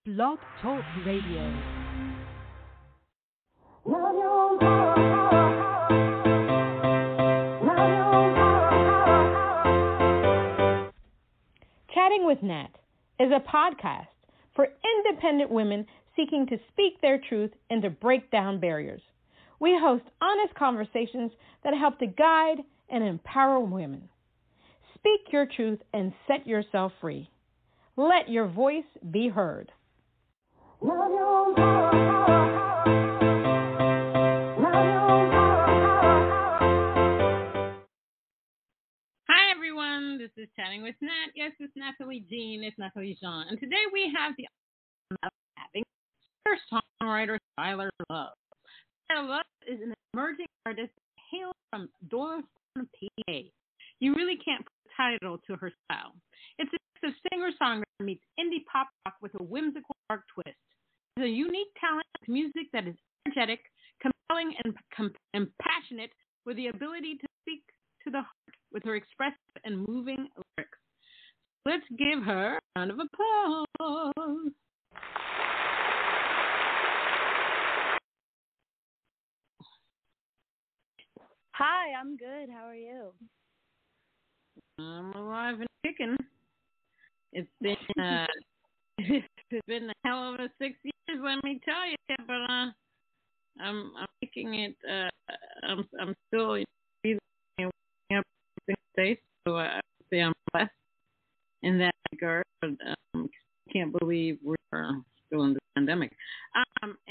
Blog Talk Radio. Chatting with Nat is a podcast for independent women seeking to speak their truth and to break down barriers. We host honest conversations that help to guide and empower women. Speak your truth and set yourself free. Let your voice be heard. Hi, everyone. This is Chatting with Nat. Yes, it's Natalie Jean. It's Natalie Jean. And today we have the honor of having our songwriter, Skylar Love. Skylar Love is an emerging artist hailed from Doylestown, PA. You really can't put a title to her style. It's a mix of singer-songwriter meets indie pop rock with a whimsical dark twist. It's a unique talent with music that is energetic, compelling, and passionate, with the ability to speak to the heart with her expressive and moving lyrics. Let's give her a round of applause. Hi, I'm good. How are you? I'm alive and kicking. It's been it's been a hell of a 6 years, let me tell you. But I'm making it. I'm still breathing and waking up every day. So I would say I'm blessed in that regard. But can't believe we're still in the pandemic.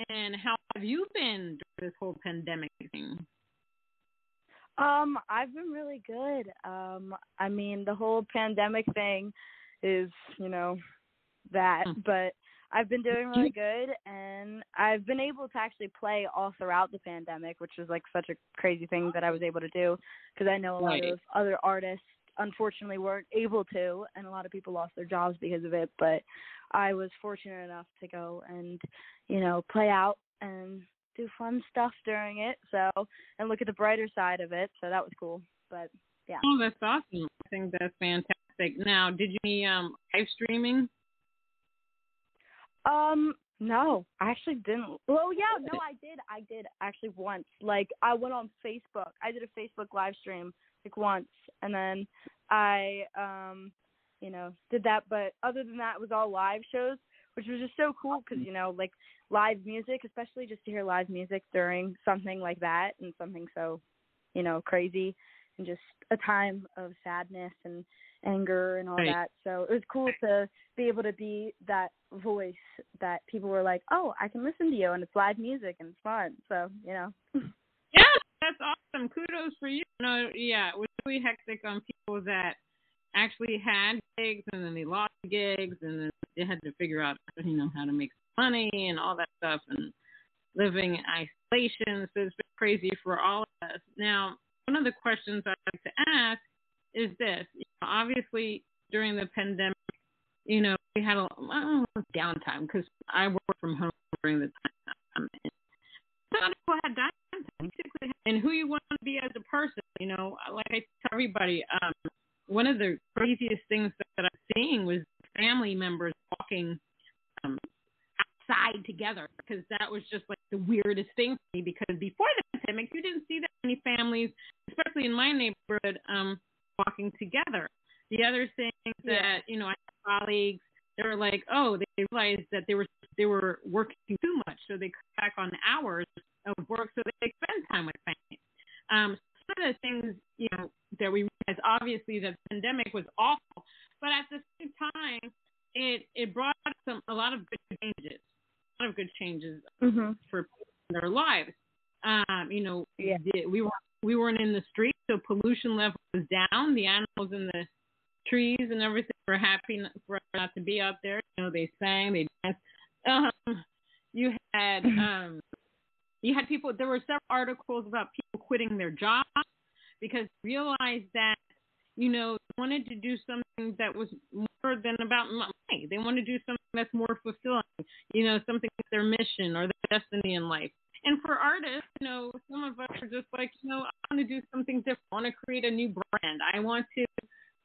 And how have you been during this whole pandemic thing? I've been really good. I mean, the whole pandemic thing is, that, but I've been doing really good, and I've been able to actually play all throughout the pandemic, which was like such a crazy thing that I was able to do, because I know a lot of other artists unfortunately weren't able to, and a lot of people lost their jobs because of it, but I was fortunate enough to go and, play out and do fun stuff during it, and look at the brighter side of it, so that was cool, but yeah. Oh, that's awesome. I think that's fantastic. Now, did you do live streaming? No, I actually didn't. Well, yeah, no, I did actually once. Like, I went on Facebook. I did a Facebook live stream, like, once, and then I, did that, but other than that, it was all live shows, which was just so cool because, like, live music, especially just to hear live music during something like that and something so, crazy and just a time of sadness and anger and all that. So it was cool to be able to be that voice that people were like, oh, I can listen to you, and it's live music and it's fun. So, Yeah, that's awesome. Kudos for you. Yeah, it was really hectic on people that actually had gigs and then they lost gigs and then they had to figure out, how to make money and all that stuff and living in isolation. So it's been crazy for all of us. Now, one of the questions I'd like to ask is this. Obviously, during the pandemic, we had a downtime because I worked from home during the time. A lot of people had downtime, basically, and who you want to be as a person. Like I tell everybody, one of the craziest things that I'm seeing was family members walking outside together, because that was just like the weirdest thing for me, because before the pandemic, you didn't see that many families, especially in my neighborhood, walking together. The other thing that, I have colleagues, they were like, oh, they realized that they were working too much, so they cut back on hours of work so they could spend time with family. Some of the things, that we realized, obviously, that the pandemic was awful, but at the same time, it brought a lot of good changes for people in their lives. We weren't in the street, so pollution level was down. The animals in the trees and everything were happy for us not to be out there. They sang, they danced. You had people. There were several articles about people quitting their jobs because they realized that they wanted to do something that was more than about money. They want to do something that's more fulfilling. Something like their mission or their destiny in life. And for artists, some of us are just like, I want to do something different. I want to create a new brand. I want to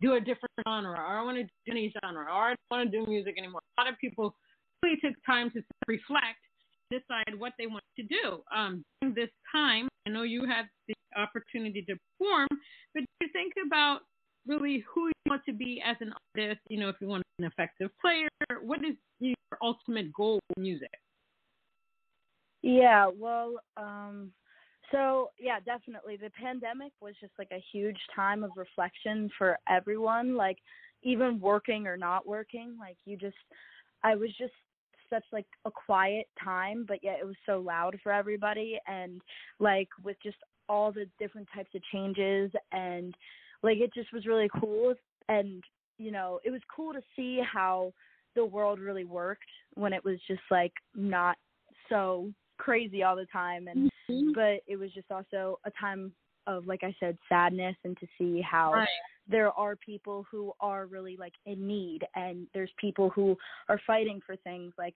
do a different genre, or I want to do any genre, or I don't want to do music anymore. A lot of people really took time to reflect, decide what they want to do. During this time, I know you had the opportunity to perform, but do you think about really who you want to be as an artist? You know, if you want to be an effective player, what is your ultimate goal in music? Yeah, well, so yeah, definitely. The pandemic was just like a huge time of reflection for everyone, like even working or not working. Like I was just such like a quiet time, but yet it was so loud for everybody. And like with just all the different types of changes, and like it just was really cool. And, you know, it was cool to see how the world really worked when it was just like not so crazy all the time. And but it was just also a time of, like I said, sadness, and to see how there are people who are really like in need, and there's people who are fighting for things, like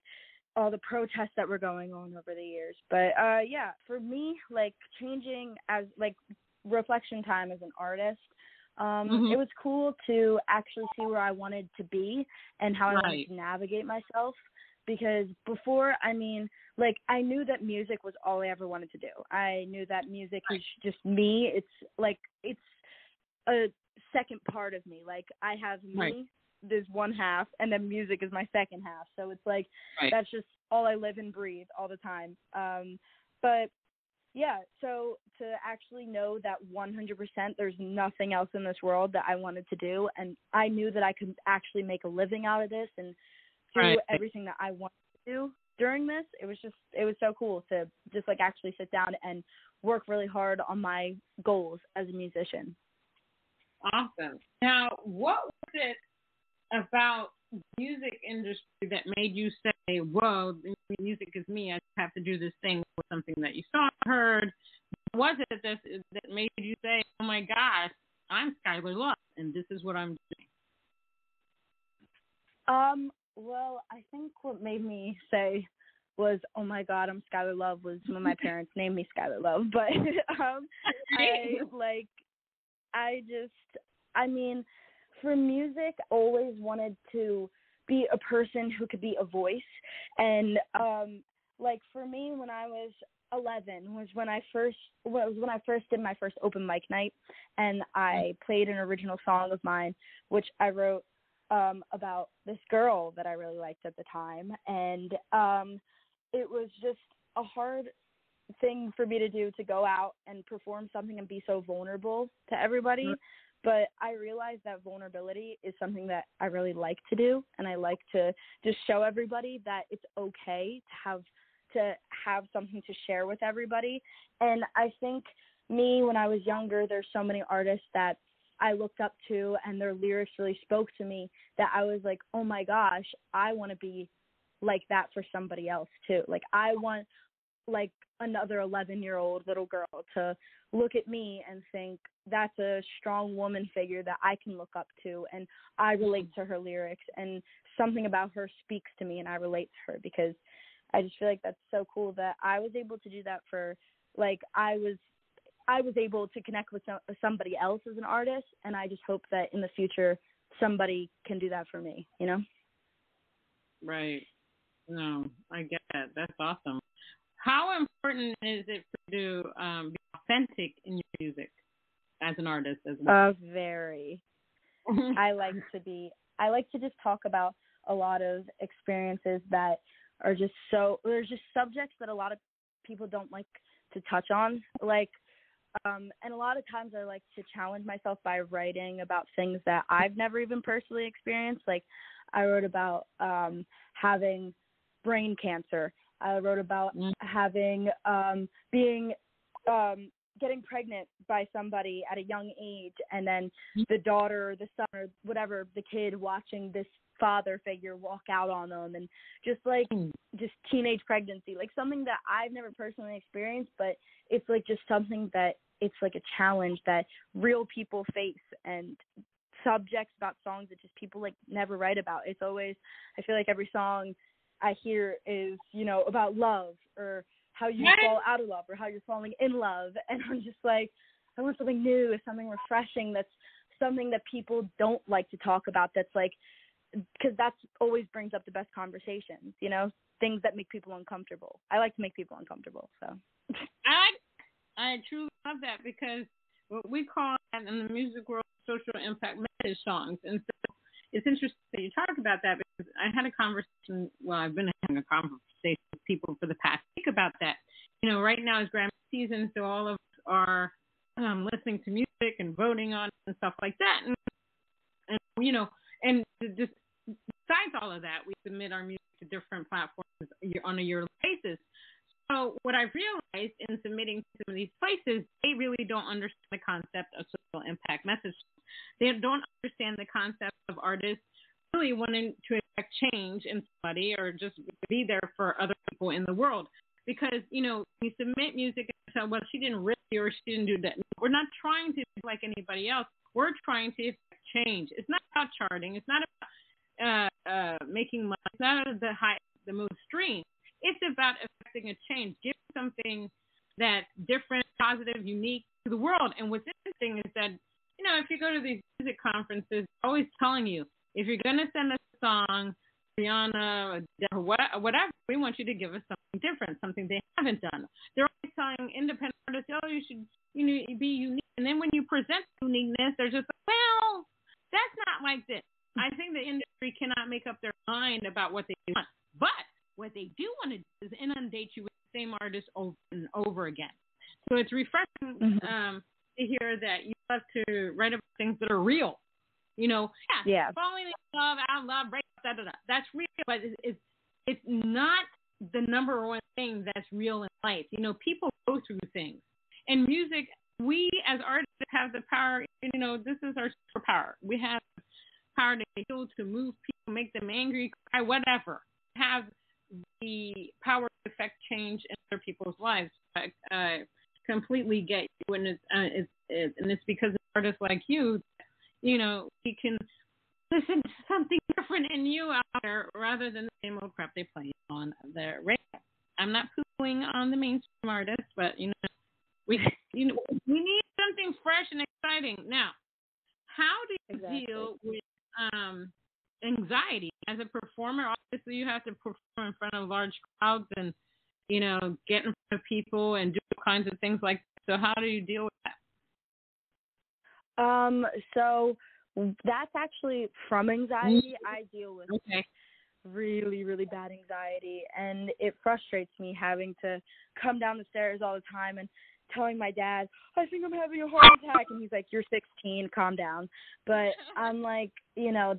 all the protests that were going on over the years. But yeah, for me, like changing as like reflection time as an artist, it was cool to actually see where I wanted to be and how I wanted to navigate myself. Because before, I mean, like, I knew that music was all I ever wanted to do. I knew that music is just me. It's like, it's a second part of me. Like, I have me, there's one half, and then music is my second half. So it's like, that's just all I live and breathe all the time. But yeah, so to actually know that 100% there's nothing else in this world that I wanted to do, and I knew that I could actually make a living out of this and do everything that I wanted to do during this. It was so cool to just like actually sit down and work really hard on my goals as a musician. Awesome. Now, what was it about the music industry that made you say, whoa, music is me, I have to do this thing with something that you saw and heard? What was it that made you say, oh my gosh, I'm Skylar Love, and this is what I'm doing? Well, I think what made me say was, oh my God, I'm Skylar Love, was when my parents named me Skylar Love. But I mean, for music, I always wanted to be a person who could be a voice. And like for me, when I was 11 was when I first did my first open mic night, and I played an original song of mine, which I wrote about this girl that I really liked at the time. And it was just a hard thing for me to do, to go out and perform something and be so vulnerable to everybody. But I realized that vulnerability is something that I really like to do, and I like to just show everybody that it's okay to have something to share with everybody. And I think when I was younger, there's so many artists that I looked up to, and their lyrics really spoke to me, that I was like, oh my gosh, I want to be like that for somebody else too. Like, I want like another 11-year-old little girl to look at me and think that's a strong woman figure that I can look up to, and I relate to her lyrics, and something about her speaks to me and I relate to her, because I just feel like that's so cool that I was able to do that for, like, I was able to connect with somebody else as an artist, and I just hope that in the future somebody can do that for me, you know? Right. No, I get that. That's awesome. How important is it for you to be authentic in your music as an artist? Very. I like to just talk about a lot of experiences that are just there's just subjects that a lot of people don't like to touch on, like, and a lot of times I like to challenge myself by writing about things that I've never even personally experienced. Like, I wrote about having brain cancer. I wrote about having getting pregnant by somebody at a young age, and then the daughter or the son or whatever, the kid, watching this father figure walk out on them, and just teenage pregnancy, like something that I've never personally experienced, but it's like just something that it's like a challenge that real people face, and subjects about songs that just people like never write about. It's always, I feel like every song I hear is, you know, about love, or how you fall out of love, or how you're falling in love. And I'm just like, I want something new, something refreshing, that's something that people don't like to talk about, that's like, because that's always brings up the best conversations, you know? things that make people uncomfortable. I like to make people uncomfortable. So I truly love that, because what we call that in the music world social impact message songs. And so it's interesting that you talk about that, because I had a conversation, well, I've been having a conversation with people for the past week about that. You know, right now is Grammy season, so all of us are listening to music and voting on it and stuff like that. And you know, and just besides all of that, we submit our music to different platforms on a yearly basis. So what I've realized in submitting to some of these places, they really don't understand the concept of social impact message. They don't understand the concept of artists really wanting to affect change in somebody, or just be there for other people in the world. Because, you know, you submit music and say, well, she didn't really, or she didn't do that. We're not trying to be like anybody else. We're trying to affect change. It's not about charting. It's not about making money. It's not about the most stream. It's about affecting a change, giving something that's different, positive, unique to the world. And what's interesting is that, you know, if you go to these music conferences, they're always telling you, if you're going to send us a song, Rihanna, or whatever, we want you to give us something different, something they haven't done. They're always telling independent artists, oh, you should, you know, be unique. And then when you present uniqueness, they're just like, well, that's not like this. I think the industry cannot make up their mind about what they want. But what they do want to do is inundate you with the same artist over and over again. So it's refreshing to hear that you love to write about things that are real. You know, falling in love, out love, break up, da da da. That's real, but it's not the number one thing that's real in life. You know, people go through things, and music. We as artists have the power. You know, this is our superpower. We have the power to heal, to move people, make them angry, cry, whatever. Have the power to affect change in other people's lives. I completely get you, and it's because of artists like you. You know, we can listen to something different in you out there rather than the same old crap they play on the radio. I'm not poo-pooing on the mainstream artists, but we need something fresh and exciting. Now, how do you deal with anxiety as a performer? Obviously, you have to perform in front of large crowds and get in front of people and do all kinds of things like that. So, how do you deal with that? So that's actually from anxiety. I deal with really, really bad anxiety, and it frustrates me having to come down the stairs all the time and telling my dad, I think I'm having a heart attack, and he's like, you're 16, calm down. But I'm like,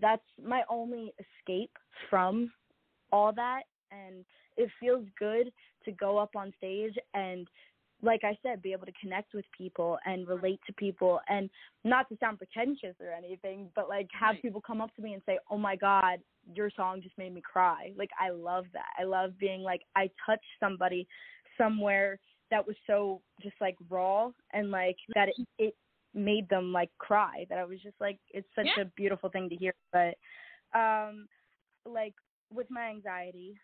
that's my only escape from all that, and it feels good to go up on stage and, like I said, be able to connect with people and relate to people, and not to sound pretentious or anything, but like have people come up to me and say, oh my God, your song just made me cry. Like, I love that. I love being like, I touched somebody somewhere that was so just like raw, and like that it made them like cry, that I was just like, it's such a beautiful thing to hear. But like with my anxiety,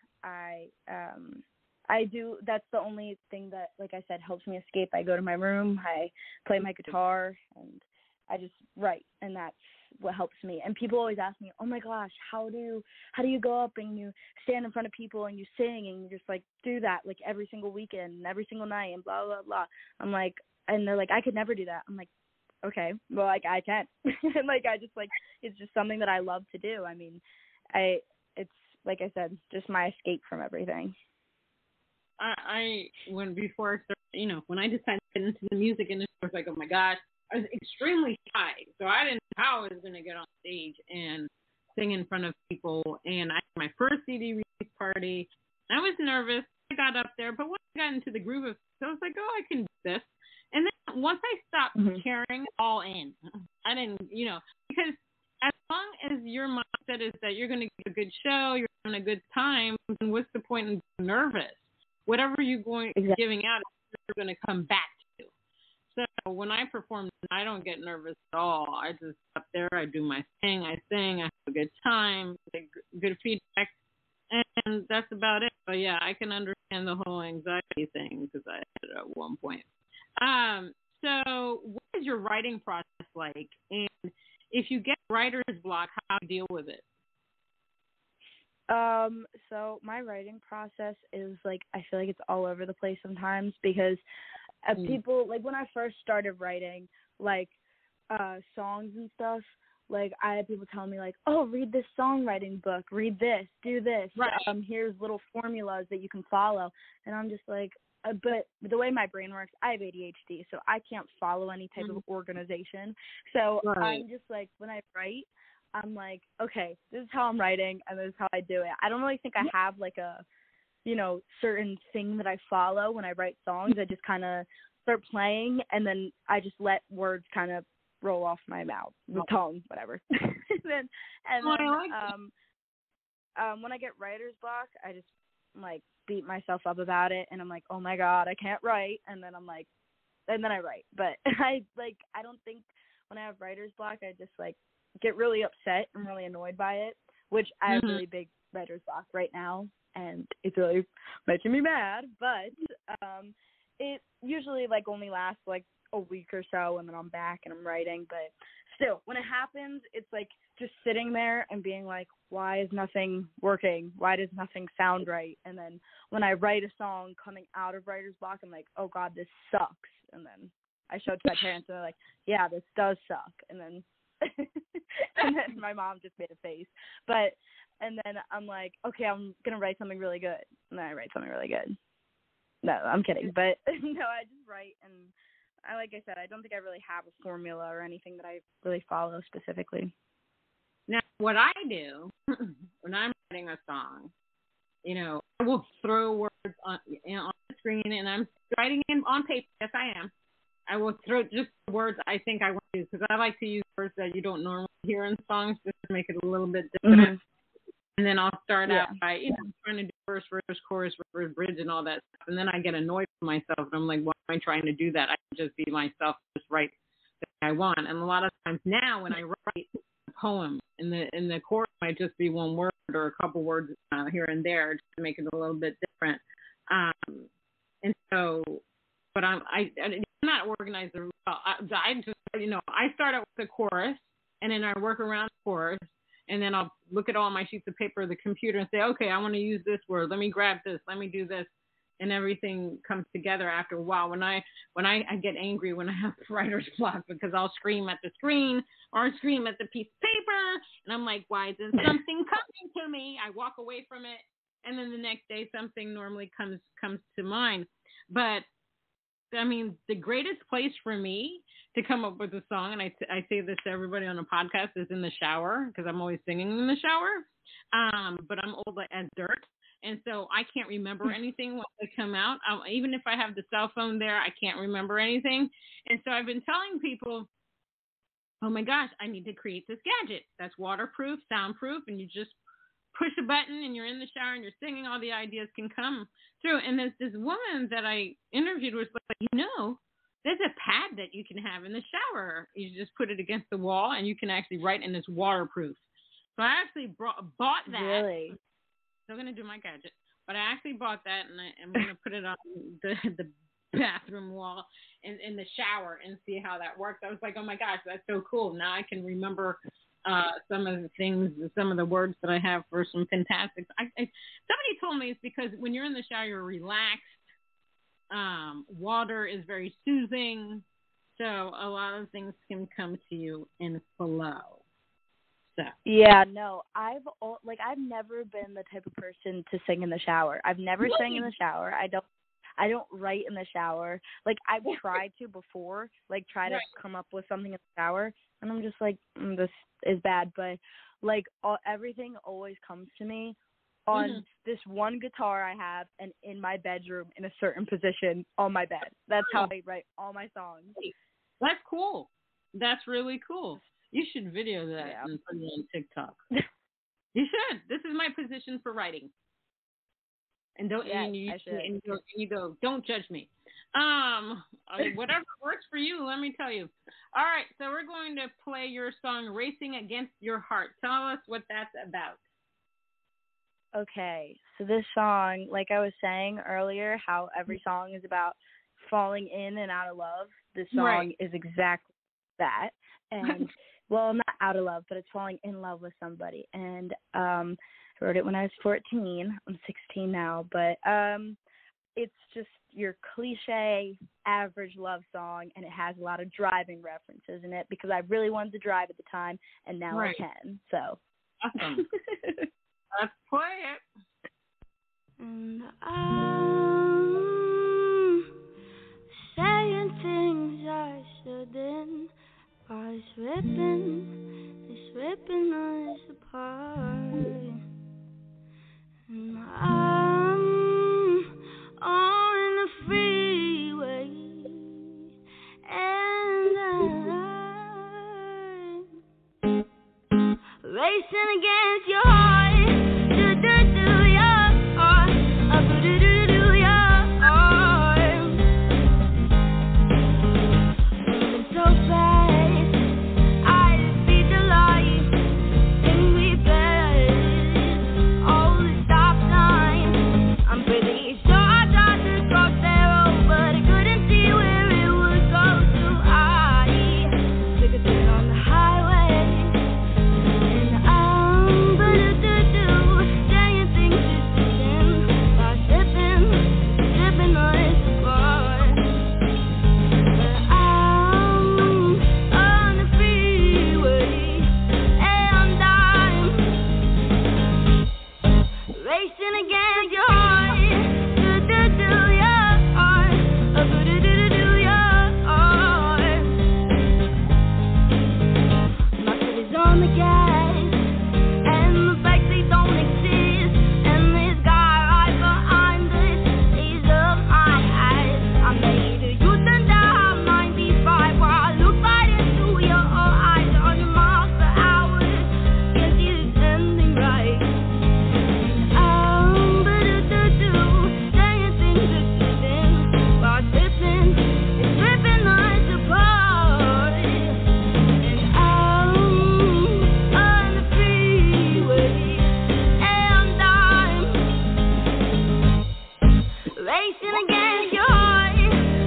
I do, that's the only thing that, like I said, helps me escape. I go to my room, I play my guitar, and I just write, and that's what helps me. And people always ask me, oh my gosh, how do you go up and you stand in front of people and you sing and you just like do that like every single weekend and every single night and blah, blah, blah. I'm like, and they're like, I could never do that. I'm like, okay, well, like I can. And like, I just like, it's just something that I love to do. I mean, it's like I said, just my escape from everything. When I decided to get into the music industry, I was like, oh my gosh, I was extremely shy. So I didn't know how I was going to get on stage and sing in front of people. And I had my first CD release party. I was nervous. I got up there, but once I got into the groove of it, I was like, oh, I can do this. And then once I stopped caring, all in. I didn't, because as long as your mindset is that you're going to get a good show, you're having a good time, then what's the point in being nervous? Whatever you're giving out, you're going to come back to. So when I perform, I don't get nervous at all. I just up there, I do my thing, I sing, I have a good time, get good feedback, and that's about it. But yeah, I can understand the whole anxiety thing because I had it at one point. So what is your writing process like? And if you get writer's block, how do you deal with it? So my writing process is like, I feel like it's all over the place sometimes because people, like when I first started writing like songs and stuff, like I had people telling me like, oh, read this songwriting book, read this, do this, Right. Here's little formulas that you can follow, and I'm just like, but the way my brain works, I have ADHD, so I can't follow any type of organization. So Right. I'm just like, when I write, I'm like, okay, this is how I'm writing, and this is how I do it. I don't really think I have like a, certain thing that I follow when I write songs. I just kind of start playing, and then I just let words kind of roll off my mouth, the tongue, whatever. and then when I get writer's block, I just like beat myself up about it, and I'm like, oh my God, I can't write, and then I write. But I don't think when I have writer's block, I just like get really upset and really annoyed by it, which I have really big writer's block right now, and it's really making me mad. But it usually like only lasts like a week or so, and then I'm back and I'm writing. But still, when it happens, it's like just sitting there and being like, why is nothing working? Why does nothing sound right? And then when I write a song coming out of writer's block, I'm like, oh God, this sucks. And then I show it to my parents, and they're like, yeah, this does suck. And then and then my mom just made a face. And then I'm like, okay, I'm going to write something really good. And then I write something really good. No, I'm kidding. But no, I just write, and like I said, I don't think I really have a formula or anything that I really follow specifically. Now, what I do when I'm writing a song, I will throw words on the screen, and I'm writing in on paper. Yes, I am. I will throw just the words I think I want to use, because I like to use words that you don't normally hear in songs just to make it a little bit different. And then I'll start out by, trying to do verse, chorus, bridge, and all that stuff. And then I get annoyed with myself, and I'm like, why am I trying to do that? I can just be myself, just write the way I want. And a lot of times now when I write a poem, in the chorus might just be one word or a couple words here and there just to make it a little bit different. And so, but I'm not organized well. I just, I start out with the chorus, and then I work around the chorus, and then I'll look at all my sheets of paper or the computer and say, okay, I want to use this word. Let me grab this. Let me do this. And everything comes together after a while. When I get angry when I have writer's block, because I'll scream at the screen or scream at the piece of paper, and I'm like, why isn't something coming to me? I walk away from it, and then the next day something normally comes to mind. But I mean, the greatest place for me to come up with a song, and I say this to everybody on the podcast, is in the shower, because I'm always singing in the shower. But I'm old as dirt, and so I can't remember anything when they come out. Even if I have the cell phone there, I can't remember anything. And so I've been telling people, oh my gosh, I need to create this gadget that's waterproof, soundproof, and you just push a button and you're in the shower and you're singing, all the ideas can come through. And there's this woman that I interviewed was like, there's a pad that you can have in the shower. You just put it against the wall and you can actually write, and it's waterproof. So I actually bought that. Really? Still going to do my gadget. But I actually bought that, and I'm going to put it on the bathroom wall in the shower and see how that works. I was like, oh my gosh, that's so cool. Now I can remember some of the things, some of the words that I have for some fantastic. Somebody told me it's because when you're in the shower, you're relaxed. Water is very soothing, so a lot of things can come to you in flow. So yeah, no, I've never been the type of person to sing in the shower. I've never sang in the shower. I don't write in the shower. Like, I've tried to before, like try to come up with something in the shower, and I'm just like, this is bad. But like everything always comes to me on this one guitar I have, and in my bedroom in a certain position on my bed. That's how I write all my songs. That's cool. That's really cool. You should video that and put it on TikTok. You should. This is my position for writing. And don't don't judge me. Whatever works for you, let me tell you. All right, so we're going to play your song "Racing Against Your Heart." Tell us what that's about. Okay, so this song, like I was saying earlier, how every song is about falling in and out of love. This song is exactly that. And well, not out of love, but it's falling in love with somebody. And Wrote it when I was 14. I'm 16 now, but it's just your cliche average love song, and it has a lot of driving references in it because I really wanted to drive at the time, and now I can. So awesome. Let's play it. And I'm saying things I shouldn't. It's ripping us apart. And I'm on the freeway, and I'm racing against your heart. Do-do-do, your heart. Do-do-do-do, your heart. Moving so fast, I see the light. Then we pass all the stop signs. I'm pretty sure I tried to cross the road, but I couldn't see where it would go. So I took a turn on the highway, and I'm saying things just to sin by slipping on his apart. But I'm on the freeway, and I'm dying, racing against your heart. Do-do-do, your heart. Do-do-do-do, your heart. My foot is on the gas, and the brakes, they don't exist. And this guy right behind us, he's up my ass. I made a U-turn down 95 while I looked right into your eyes. 100 miles per hour, can't see this ending right. Do-do-do, saying things that shouldn't. While slipping, it's ripping us apart. And I'm on the freeway, and I'm dying, racing against your heart.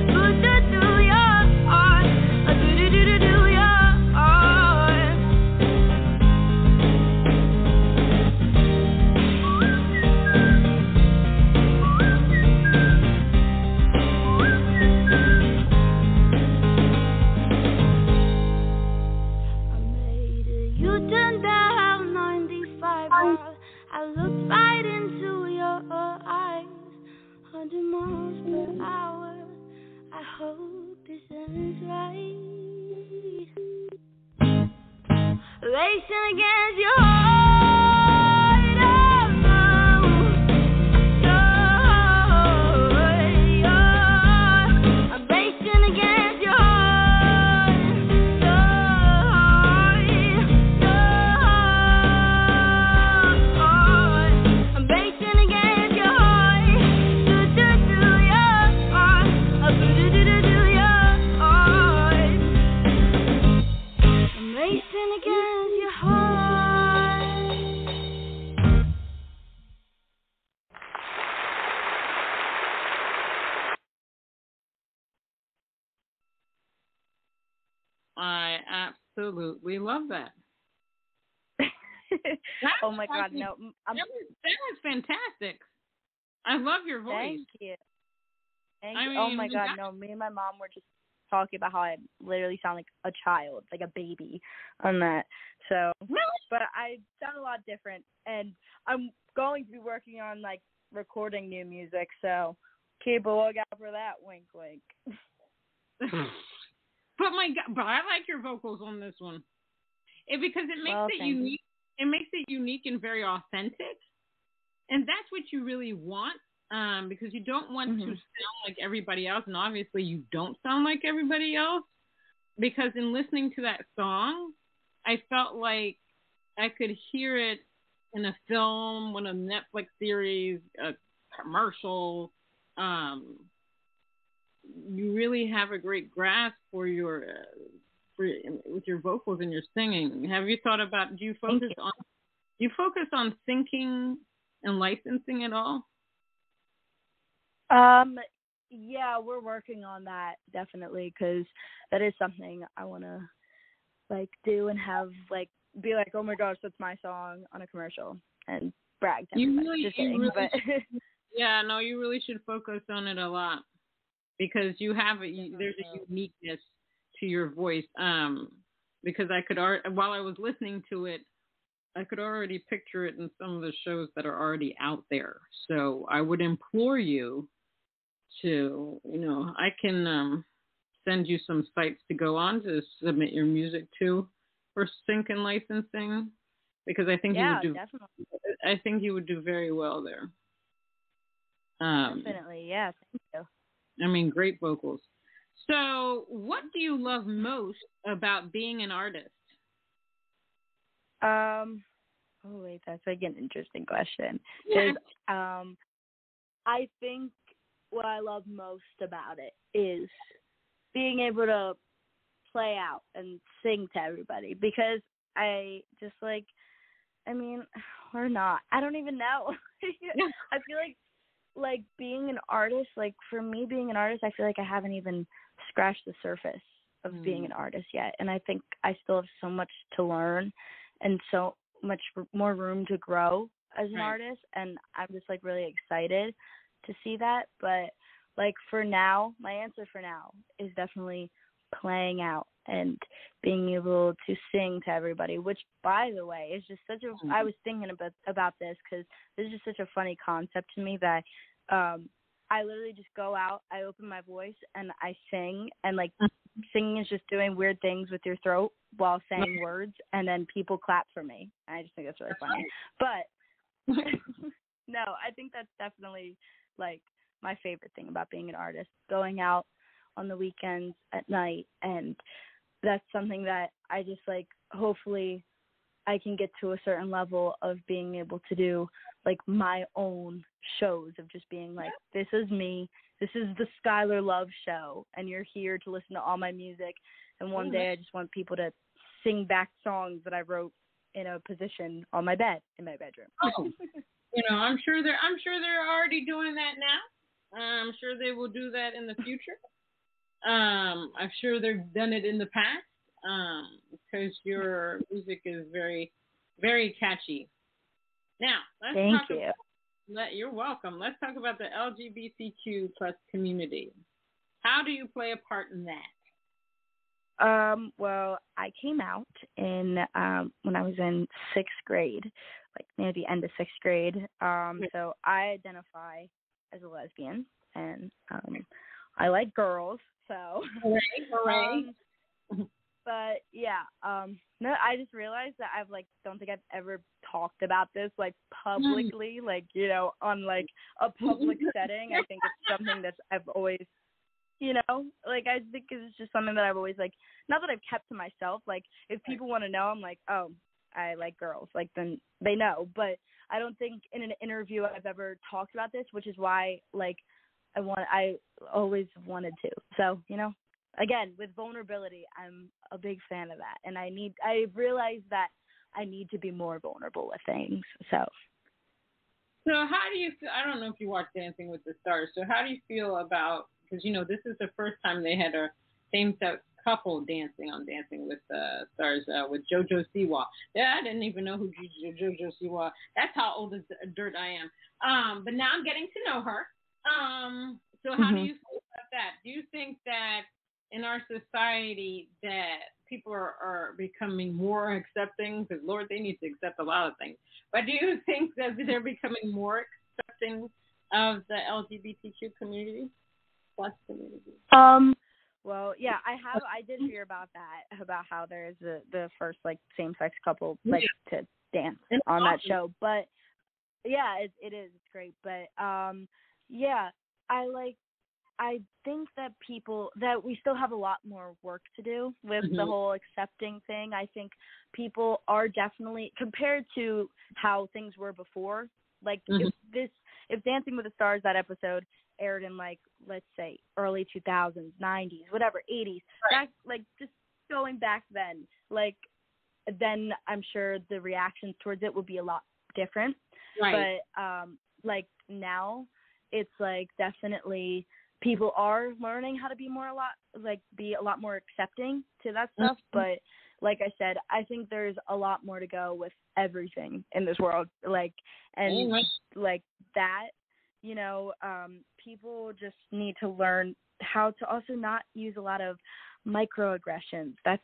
Do-do-do, your heart. Do-do-do-do, your heart. I made a U-turn down 95 while I looked right into your eyes. 100 miles per hour. I hope this ends right. Racing against your heart. Oh, I'm racing against your heart. I'm racing against your heart. Do-do-do, your heart. Do-do-do-do, your heart. I'm racing against your heart. I absolutely love that. Oh my God, no! That was fantastic. I love your voice. Thank you. I Oh mean, my God, no! Me and my mom were just talking about how I literally sound like a child, like a baby, on that. So, but I sound a lot different, and I'm going to be working on like recording new music. So keep a lookout for that. Wink, wink. But my God, but I like your vocals on this one, because it makes it unique. It makes it unique and very authentic, and that's what you really want. Because you don't want to sound like everybody else, and obviously you don't sound like everybody else. Because in listening to that song, I felt like I could hear it in a film, one of Netflix series, a commercial. You really have a great grasp for your with your vocals and your singing. Have you thought about? Do you focus on syncing and licensing at all? Yeah, we're working on that definitely, because that is something I want to like do and have like be like, oh my gosh, that's my song on a commercial, and brag to everybody. Yeah, no, you really should focus on it a lot because there's a uniqueness to your voice. Because while I was listening to it, I could already picture it in some of the shows that are already out there. So I would implore you to, I can send you some sites to go on to submit your music to for sync and licensing, because I think definitely. I think you would do very well there. Definitely, yeah. Thank you. I mean, great vocals. So, what do you love most about being an artist? Oh wait, that's like an interesting question. Because I think what I love most about it is being able to play out and sing to everybody. Because I just or not. I don't even know. I feel like being an artist, like for me being an artist, I feel like I haven't even scratched the surface of being an artist yet. And I think I still have so much to learn and so much more room to grow as an artist. And I'm just like really excited to see that. But like for now, my answer for now is definitely playing out and being able to sing to everybody, which, by the way, is just such a, I was thinking about this because this is just such a funny concept to me that I literally just go out, I open my voice, and I sing, and, like, singing is just doing weird things with your throat while saying words, and then people clap for me. I just think that's really funny. But, no, I think that's definitely, like, my favorite thing about being an artist, going out on the weekends at night, and that's something that I just, like, hopefully I can get to a certain level of being able to do, like, my own shows of just being like, this is me, this is the Skylar Love show, and you're here to listen to all my music, and one day I just want people to sing back songs that I wrote in a position on my bed in my bedroom. I'm sure they're already doing that now. I'm sure they will do that in the future. I'm sure they've done it in the past, because your music is very, very catchy. Now, you're welcome. Let's talk about the LGBTQ plus community. How do you play a part in that? Well, I came out in when I was in 6th grade, like near the end of 6th grade. So I identify as a lesbian, and I like girls. So, hooray. But yeah, no, I just realized that don't think I've ever talked about this like publicly, like, on like a public setting. I think it's something that I've always, like, I think it's just something that I've always, like, not that I've kept to myself. Like, if people want to know, I'm like, oh, I like girls, like, then they know. But I don't think in an interview I've ever talked about this, which is why, like, I always wanted to. So, again, with vulnerability, I'm a big fan of that. And I realize that I need to be more vulnerable with things. So how do you feel? I don't know if you watch Dancing with the Stars. So how do you feel about, because, this is the first time they had a same-sex couple dancing on Dancing with the Stars with JoJo Siwa. Yeah, I didn't even know who JoJo Siwa. That's how old as dirt I am. But now I'm getting to know her. So how do you feel about that? Do you think that in our society that people are becoming more accepting? Because, Lord, they need to accept a lot of things. But do you think that they're becoming more accepting of the LGBTQ community, plus community? Well, yeah, I did hear about that, about how there's the first, like, same-sex couple, like, to dance on that show. But, yeah, it is. It's great. But, yeah, I think that we still have a lot more work to do with the whole accepting thing. I think people are definitely, compared to how things were before, like, if Dancing with the Stars, that episode, aired in, like, let's say early 2000s, 90s, whatever, 80s, that's, like, just going back then, like, then I'm sure the reactions towards it would be a lot different. Right. But, like, now it's, like, definitely people are learning how to be a lot more accepting to that stuff. But like I said, I think there's a lot more to go with everything in this world. Like, and like that, people just need to learn how to also not use a lot of microaggressions. That's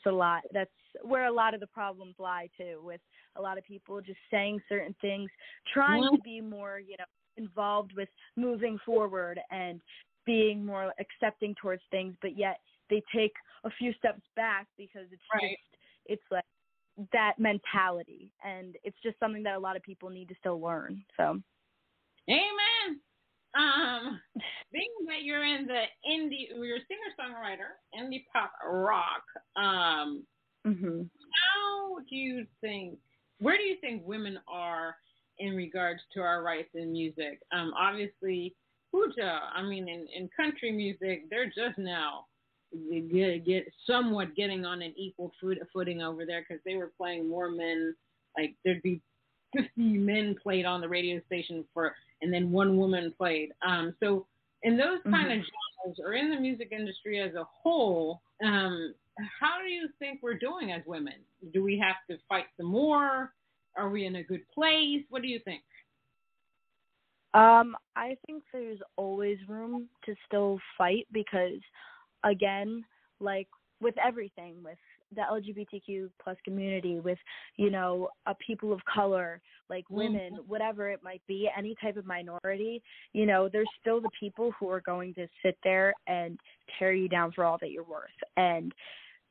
where a lot of the problems lie too, with a lot of people just saying certain things, trying to be more, involved with moving forward and being more accepting towards things, but yet they take a few steps back because it's like that mentality, and it's just something that a lot of people need to still learn. So, amen. Being that you're in the you're a singer-songwriter, indie pop rock, how do you think, where do you think women are in regards to our rights in music? Obviously, in country music, they're just now get somewhat getting on an equal footing over there, because they were playing more men. Like, there'd be 50 men played on the radio station and then one woman played. So in those kind of genres, or in the music industry as a whole, how do you think we're doing as women? Do we have to fight some more? Are we in a good place? What do you think? I think there's always room to still fight, because, again, like with everything, with the LGBTQ plus community, with, people of color, like women, whatever it might be, any type of minority, there's still the people who are going to sit there and tear you down for all that you're worth. And,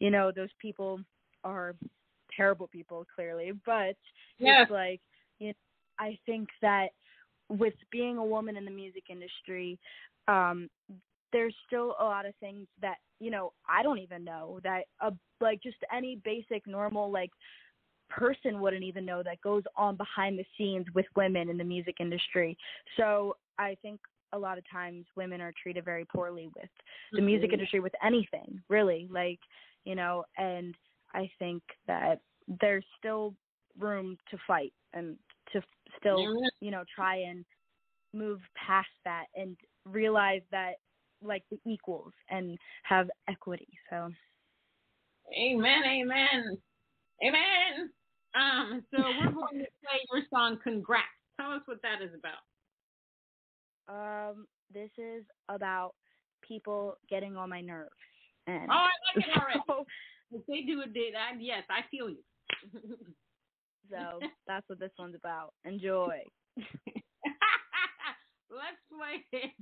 those people are terrible people, clearly, but it's like, I think that with being a woman in the music industry, there's still a lot of things that, I don't even know, that like just any basic normal like person wouldn't even know, that goes on behind the scenes with women in the music industry. So I think a lot of times women are treated very poorly with the music industry, with anything really, like, and I think that there's still room to fight and to still, try and move past that and realize that, like, the equals and have equity. So amen. So we're going to play your song Congrats. Tell us what that is about. This is about people getting on my nerves. And I like it already. If they do it, yes, I feel you. So that's what this one's about. Enjoy. Let's play it.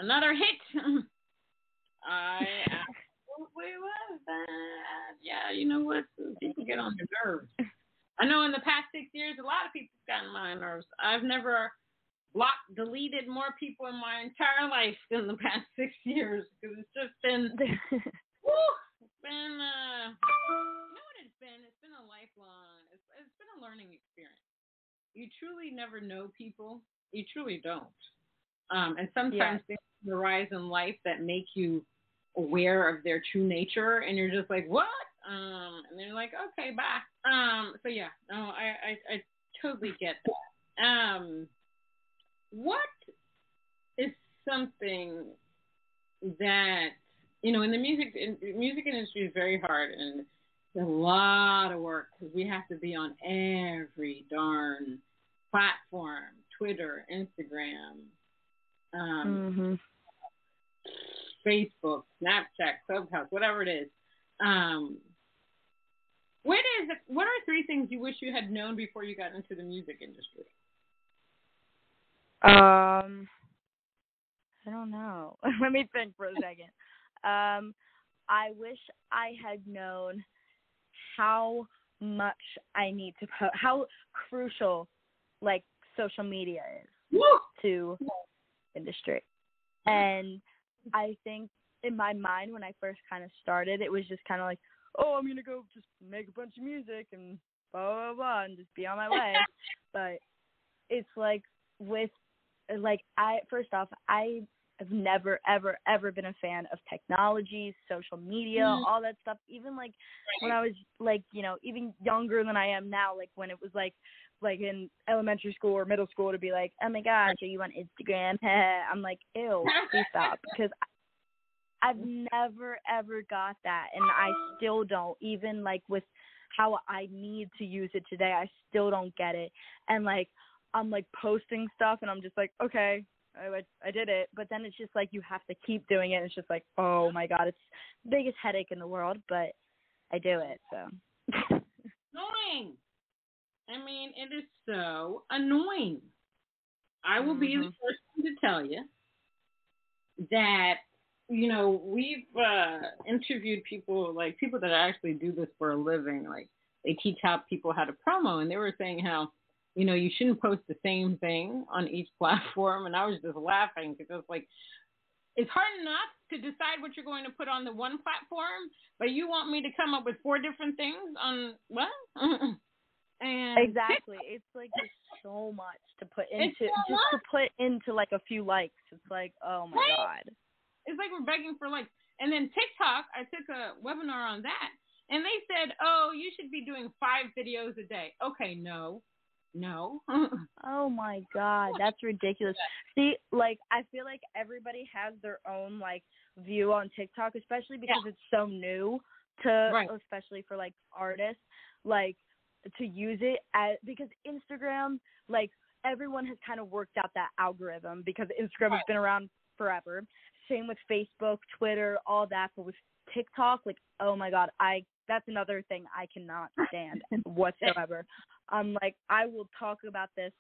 another hit. I absolutely love that. Yeah, you know what? People get on your nerves. I know in the past 6 years, a lot of people's gotten on my nerves. I've never deleted more people in my entire life than the past 6 years because it's just been, it's been, you know what it's been? It's been a lifelong, it's been a learning experience. You truly never know people. You truly don't. And sometimes things arise in life that make you aware of their true nature, and you're just like, what? And then you're like, okay, bye. So yeah, no, I totally get that. What is something that, you know, in the music industry is very hard, and it's a lot of work because we have to be on every darn platform, Twitter, Instagram, Facebook, Snapchat, Clubhouse, whatever it is. What are 3 things you wish you had known before you got into the music industry? I don't know. Let me think for a second. I wish I had known how much I need to how crucial like social media is to industry. And I think in my mind when I first kind of started, it was just kind of like, oh, I'm going to go just make a bunch of music and blah, blah, blah, and just be on my way. But it's like with, like, first off, I have never, ever, ever been a fan of technology, social media, all that stuff. Even, like, when I was, like, you know, even younger than I am now, like, when it was, like in elementary school or middle school to be like, oh, my gosh, are you on Instagram? I'm like, ew, please stop. Because I've never, ever got that, and I still don't. Even, like, with how I need to use it today, I still don't get it. And, like, I'm, like, posting stuff, and I'm just like, okay, I did it. But then it's just, like, you have to keep doing it. And it's just like, oh, my God, it's the biggest headache in the world, but I do it, so. Annoying. I mean, it is so annoying. I will be the first one to tell you that, you know, we've interviewed people that actually do this for a living. Like, they teach people how to promo, and they were saying how, you know, you shouldn't post the same thing on each platform. And I was just laughing because it's like, it's hard enough to decide what you're going to put on the one platform, but you want me to come up with 4 different things on what? And exactly. It's like there's so much to put into to put into like a few likes. It's like, oh my God. It's like we're begging for likes. And then TikTok, I took a webinar on that, and they said, oh, you should be doing 5 videos a day. Okay, no. Oh my God, that's ridiculous. See, like, I feel like everybody has their own like view on TikTok, especially because it's so new to, especially for like artists, like to use it because Instagram, like everyone has kind of worked out that algorithm because Instagram has been around forever. Same with Facebook, Twitter, all that. But with TikTok, like, oh my God, that's another thing I cannot stand whatsoever. Like, I will talk about this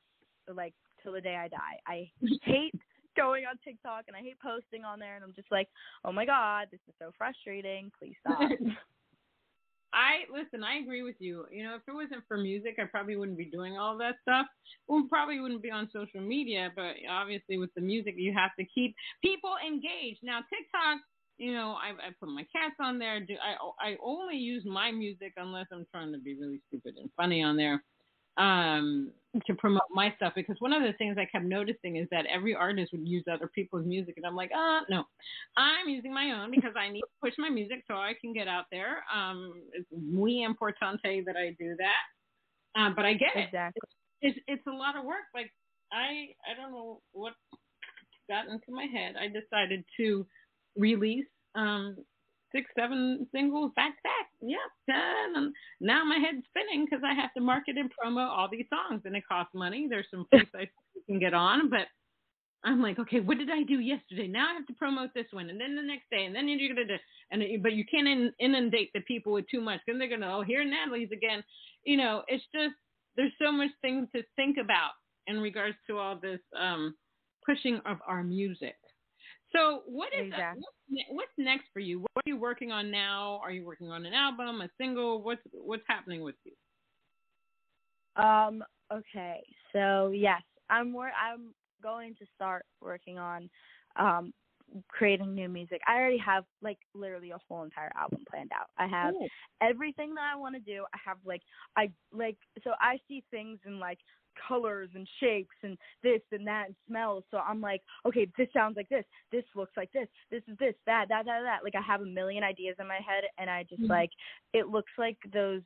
like till the day I die. I hate going on TikTok and I hate posting on there, and I'm just like, oh my God, this is so frustrating. Please stop. I agree with you. You know, if it wasn't for music, I probably wouldn't be doing all that stuff. We probably wouldn't be on social media, but obviously with the music, you have to keep people engaged. Now, TikTok, you know, I put my cats on there. I only use my music unless I'm trying to be really stupid and funny on there to promote my stuff. Because one of the things I kept noticing is that every artist would use other people's music. And I'm like, no, I'm using my own because I need to push my music so I can get out there. It's muy importante that I do that. But I get it. Exactly. It's a lot of work. Like, I don't know what got into my head. I decided to release 6, 7 singles back to back. Yeah, and now my head's spinning because I have to market and promo all these songs, and it costs money. There's some free sites you can get on, but I'm like, okay, what did I do yesterday? Now I have to promote this one, and then the next day, and then you're gonna do, but you can't inundate the people with too much because they're gonna, here Natalie's again. You know, it's just there's so much things to think about in regards to all this pushing of our music. So what is Exactly. what's next for you? What are you working on now? Are you working on an album, a single? What's happening with you? Okay. So yes, I'm going to start working on creating new music. I already have like literally a whole entire album planned out. I have Cool. everything that I want to do. I have so I see things in like colors and shapes and this and that and smells. So I'm like, okay, this sounds like this. This looks like this. This is this, that. Like I have a million ideas in my head, and I just like, it looks like those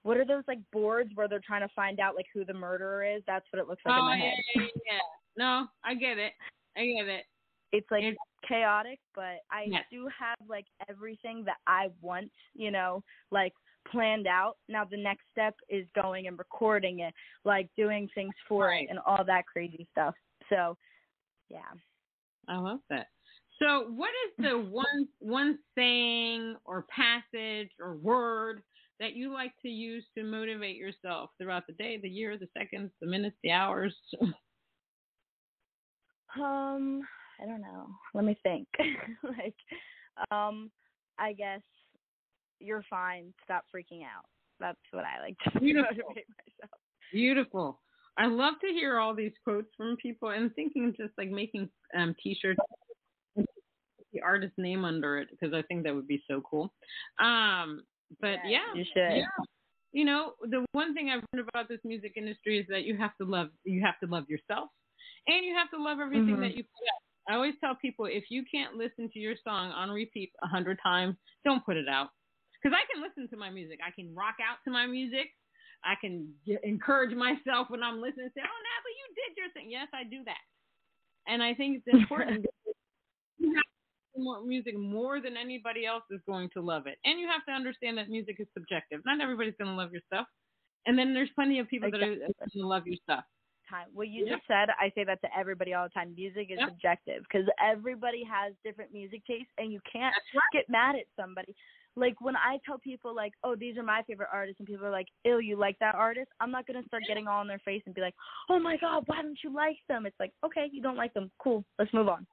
what are those like boards where they're trying to find out like who the murderer is? That's what it looks like in my head. Yeah. No, I get it. It's like chaotic, but I Yes. do have like everything that I want, like planned out. Now the next step is going and recording it, like doing things for it and all that crazy stuff. So, yeah. I love that. So, what is the one saying or passage or word that you like to use to motivate yourself throughout the day, the year, the seconds, the minutes, the hours? I don't know. Let me think. Like, I guess you're fine. Stop freaking out. That's what I like to motivate myself. Beautiful. I love to hear all these quotes from people and thinking just like making T-shirts with the artist's name under it, because I think that would be so cool. But yeah, you should. Yeah. You know, the one thing I've learned about this music industry is that you have to love yourself, and you have to love everything that you put out. I always tell people, if you can't listen to your song on repeat 100 times, don't put it out. Because I can listen to my music. I can rock out to my music. I can encourage myself when I'm listening and say, oh, Natalie, you did your thing. Yes, I do that. And I think it's important. You have to love music more than anybody else is going to love it. And you have to understand that music is subjective. Not everybody's going to love your stuff. And then there's plenty of people that are going to love your stuff. What you just said, I say that to everybody all the time. Music is subjective because everybody has different music tastes, and you can't get mad at somebody. Like when I tell people like, oh, these are my favorite artists, and people are like, ew, you like that artist? I'm not going to start getting all in their face and be like, oh my God, why don't you like them? It's like, okay, you don't like them. Cool. Let's move on.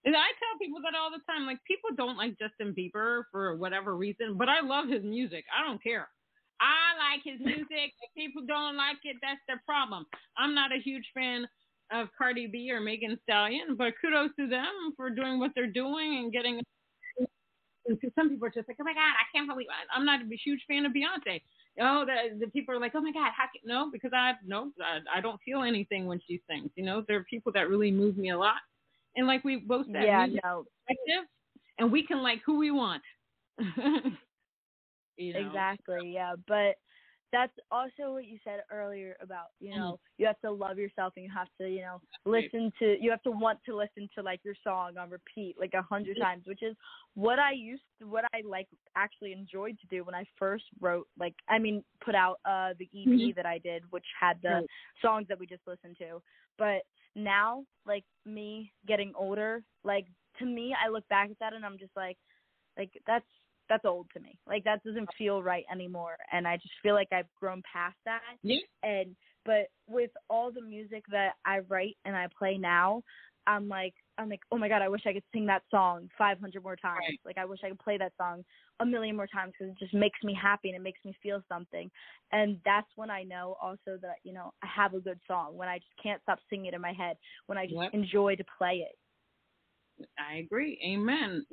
And I tell people that all the time. Like, people don't like Justin Bieber for whatever reason, but I love his music. I don't care. I like his music. If people don't like it, that's their problem. I'm not a huge fan of Cardi B or Megan Thee Stallion, but kudos to them for doing what they're doing and getting. Because some people are just like, oh my God, I can't believe it. I'm not a huge fan of Beyonce. Oh, the people are like, oh my God, no, because I don't feel anything when she sings. You know, there are people that really move me a lot, and like we both said, music is perspective, and we can like who we want. You know? Exactly, yeah. But that's also what you said earlier about, you have to love yourself, and you have to, you have to want to listen to like your song on repeat like 100 times, which is what I actually enjoyed to do when I first wrote, put out the EP that I did, which had the songs that we just listened to. But now, like me getting older, like to me, I look back at that and I'm just like that's old to me. Like that doesn't feel right anymore. And I just feel like I've grown past that. Yeah. But with all the music that I write and I play now, I'm like, oh my God, I wish I could sing that song 500 more times. Right. Like I wish I could play that song a million more times because it just makes me happy and it makes me feel something. And that's when I know also that, I have a good song, when I just can't stop singing it in my head, when I just enjoy to play it. I agree. Amen.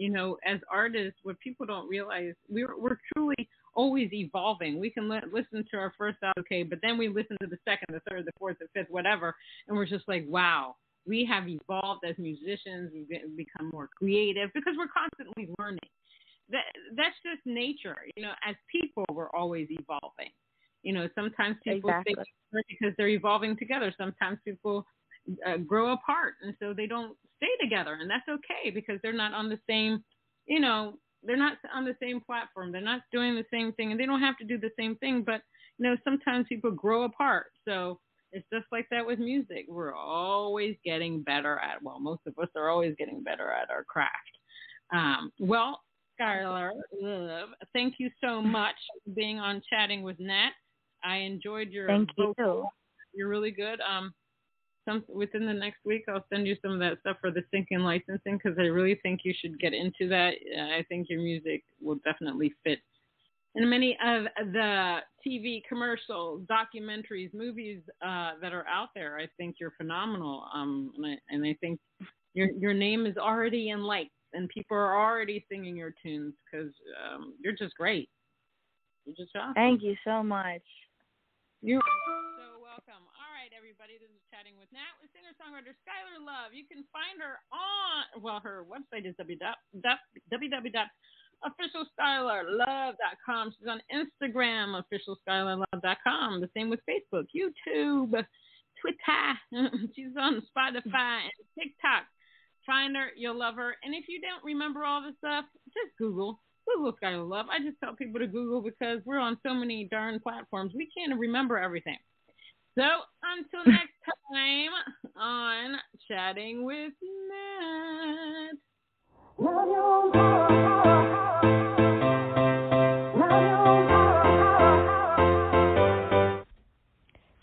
As artists, what people don't realize, we're truly always evolving. We can listen to our first album, okay, but then we listen to the second, the third, the fourth, the fifth, whatever, and we're just like, wow, we have evolved as musicians. We've become more creative because we're constantly learning. That's just nature. As people, we're always evolving. Sometimes people stay together because they're evolving together. Sometimes people grow apart, and so they don't stay together, and that's okay because they're not on the same, they're not on the same platform. They're not doing the same thing, and they don't have to do the same thing. But sometimes people grow apart. So it's just like that with music. We're always getting better at. Well, most of us are always getting better at our craft. Well, Skylar Love, thank you so much for being on Chatting with Nat. I enjoyed your. Thank you. You're really good. within the next week, I'll send you some of that stuff for the sync and licensing because I really think you should get into that. I think your music will definitely fit in many of the TV commercials, documentaries, movies that are out there. I think you're phenomenal, and I think your name is already in lights, and people are already singing your tunes because you're just great. You're just awesome. Thank you so much. You're so welcome. All right, everybody. This is Chatting with Nat with singer-songwriter Skylar Love. You can find her on, her website is www.officialskylarlove.com. She's on Instagram, officialskylarlove.com. The same with Facebook, YouTube, Twitter. She's on Spotify and TikTok. Find her. You'll love her. And if you don't remember all this stuff, just Google Skylar Love. I just tell people to Google because we're on so many darn platforms. We can't remember everything. So until next time on Chatting with Nat.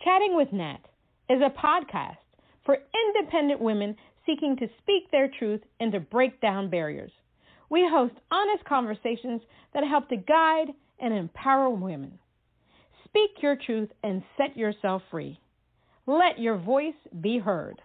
Chatting with Nat is a podcast for independent women seeking to speak their truth and to break down barriers. We host honest conversations that help to guide and empower women. Speak your truth and set yourself free. Let your voice be heard.